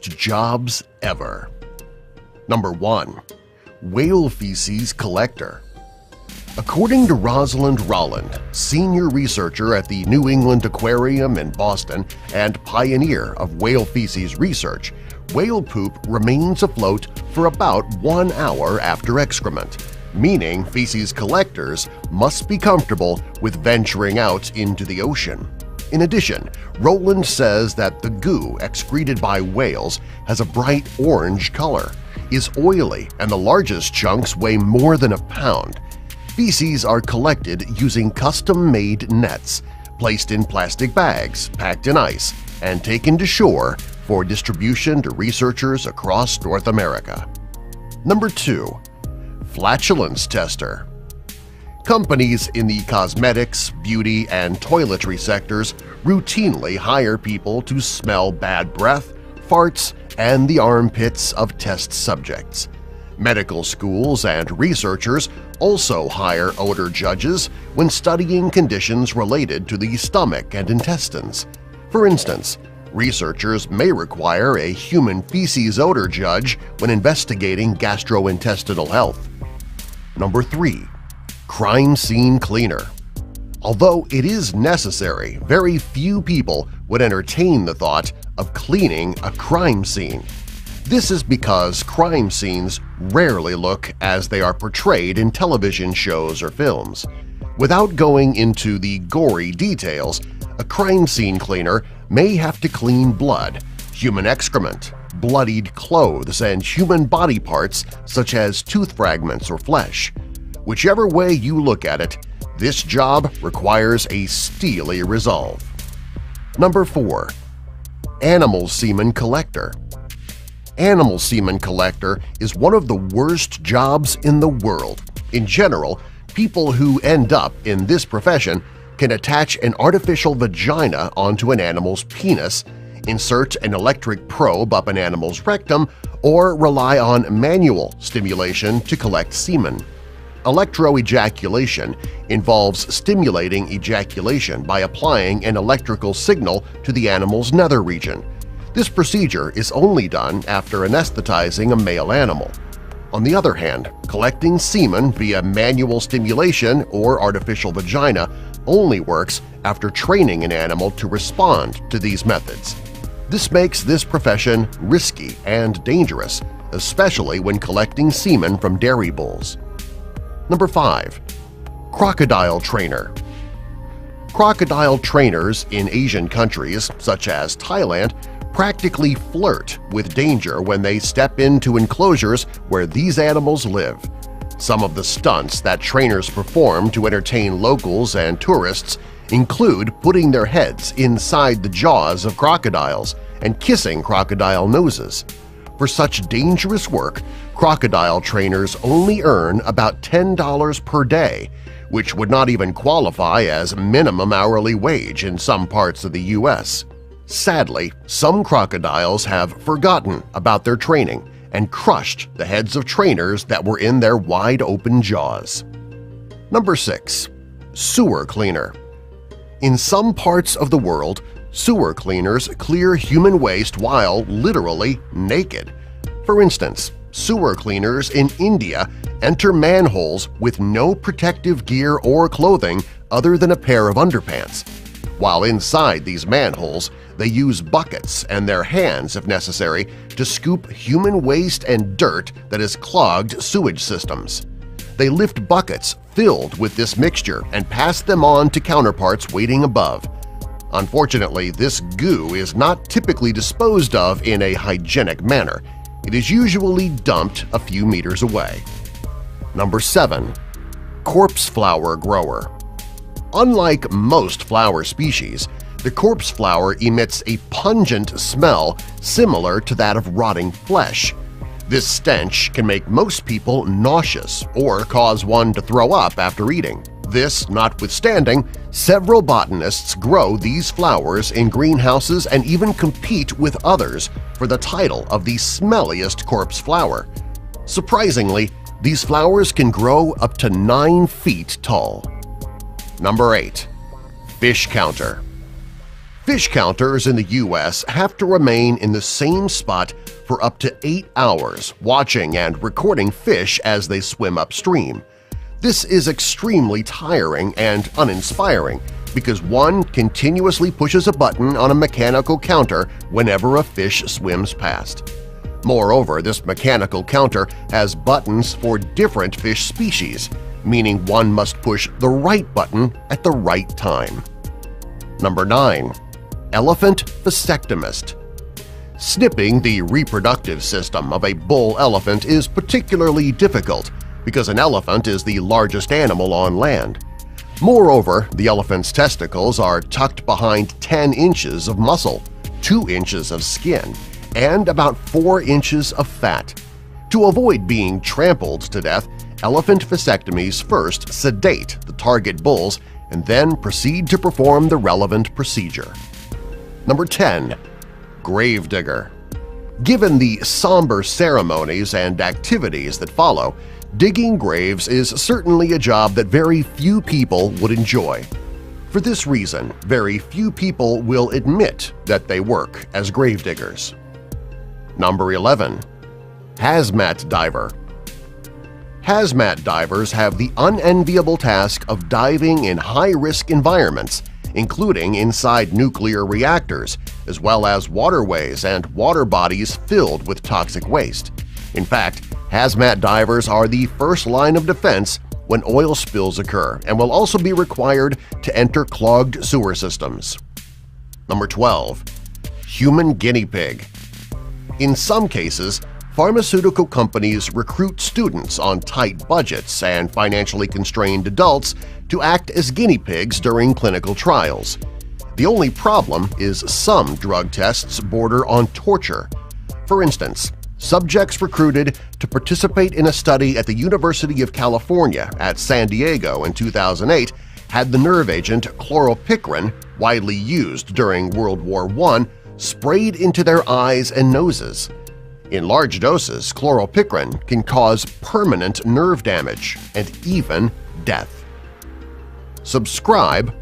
jobs ever. Number 1. Whale feces collector. According to Rosalind Rolland, senior researcher at the New England Aquarium in Boston and pioneer of whale feces research, whale poop remains afloat for about 1 hour after excrement, meaning feces collectors must be comfortable with venturing out into the ocean. In addition, Rowland says that the goo excreted by whales has a bright orange color, is oily, and the largest chunks weigh more than a pound. Feces are collected using custom-made nets, placed in plastic bags, packed in ice, and taken to shore for distribution to researchers across North America. Number 2. Flatulence tester. Companies in the cosmetics, beauty, and toiletry sectors routinely hire people to smell bad breath, farts, and the armpits of test subjects. Medical schools and researchers also hire odor judges when studying conditions related to the stomach and intestines. For instance, researchers may require a human feces odor judge when investigating gastrointestinal health. Number 3. Crime scene cleaner. Although it is necessary, very few people would entertain the thought of cleaning a crime scene. This is because crime scenes rarely look as they are portrayed in television shows or films. Without going into the gory details, a crime scene cleaner may have to clean blood, human excrement, bloodied clothes, and human body parts such as tooth fragments or flesh. Whichever way you look at it, this job requires a steely resolve. Number 4. Animal semen collector. Animal semen collector is one of the worst jobs in the world. In general, people who end up in this profession can attach an artificial vagina onto an animal's penis, insert an electric probe up an animal's rectum, or rely on manual stimulation to collect semen. Electroejaculation involves stimulating ejaculation by applying an electrical signal to the animal's nether region. This procedure is only done after anesthetizing a male animal. On the other hand, collecting semen via manual stimulation or artificial vagina only works after training an animal to respond to these methods. This makes this profession risky and dangerous, especially when collecting semen from dairy bulls. Number 5. Crocodile trainer. Crocodile trainers in Asian countries, such as Thailand, practically flirt with danger when they step into enclosures where these animals live. Some of the stunts that trainers perform to entertain locals and tourists include putting their heads inside the jaws of crocodiles and kissing crocodile noses. For such dangerous work, crocodile trainers only earn about $10 per day, which would not even qualify as minimum hourly wage in some parts of the U.S. Sadly, some crocodiles have forgotten about their training and crushed the heads of trainers that were in their wide-open jaws. Number 6. Sewer cleaner. In some parts of the world, sewer cleaners clear human waste while literally naked. For instance, sewer cleaners in India enter manholes with no protective gear or clothing other than a pair of underpants. While inside these manholes, they use buckets and their hands, if necessary, to scoop human waste and dirt that has clogged sewage systems. They lift buckets filled with this mixture and pass them on to counterparts waiting above. Unfortunately, this goo is not typically disposed of in a hygienic manner. It is usually dumped a few meters away. Number 7. Corpse flower grower. Unlike most flower species, the corpse flower emits a pungent smell similar to that of rotting flesh. This stench can make most people nauseous or cause one to throw up after eating. This notwithstanding, several botanists grow these flowers in greenhouses and even compete with others for the title of the smelliest corpse flower. Surprisingly, these flowers can grow up to 9 feet tall. Number 8. Fish counter. Fish counters in the U.S. have to remain in the same spot for up to 8 hours, watching and recording fish as they swim upstream. This is extremely tiring and uninspiring because one continuously pushes a button on a mechanical counter whenever a fish swims past. Moreover, this mechanical counter has buttons for different fish species, meaning one must push the right button at the right time. Number 9. Elephant vasectomist. Snipping the reproductive system of a bull elephant is particularly difficult because an elephant is the largest animal on land. Moreover, the elephant's testicles are tucked behind 10 inches of muscle, 2 inches of skin, and about 4 inches of fat. To avoid being trampled to death, elephant vasectomies first sedate the target bulls and then proceed to perform the relevant procedure. Number 10. Gravedigger. Given the somber ceremonies and activities that follow, digging graves is certainly a job that very few people would enjoy. For this reason, very few people will admit that they work as gravediggers. Number 11. Hazmat diver. Hazmat divers have the unenviable task of diving in high-risk environments, including inside nuclear reactors, as well as waterways and water bodies filled with toxic waste. In fact, hazmat divers are the first line of defense when oil spills occur and will also be required to enter clogged sewer systems. Number 12. Human guinea pig. In some cases, pharmaceutical companies recruit students on tight budgets and financially constrained adults to act as guinea pigs during clinical trials. The only problem is some drug tests border on torture. For instance, subjects recruited to participate in a study at the University of California at San Diego in 2008 had the nerve agent chloropicrin, widely used during World War I, sprayed into their eyes and noses. In large doses, chloropicrin can cause permanent nerve damage and even death. Subscribe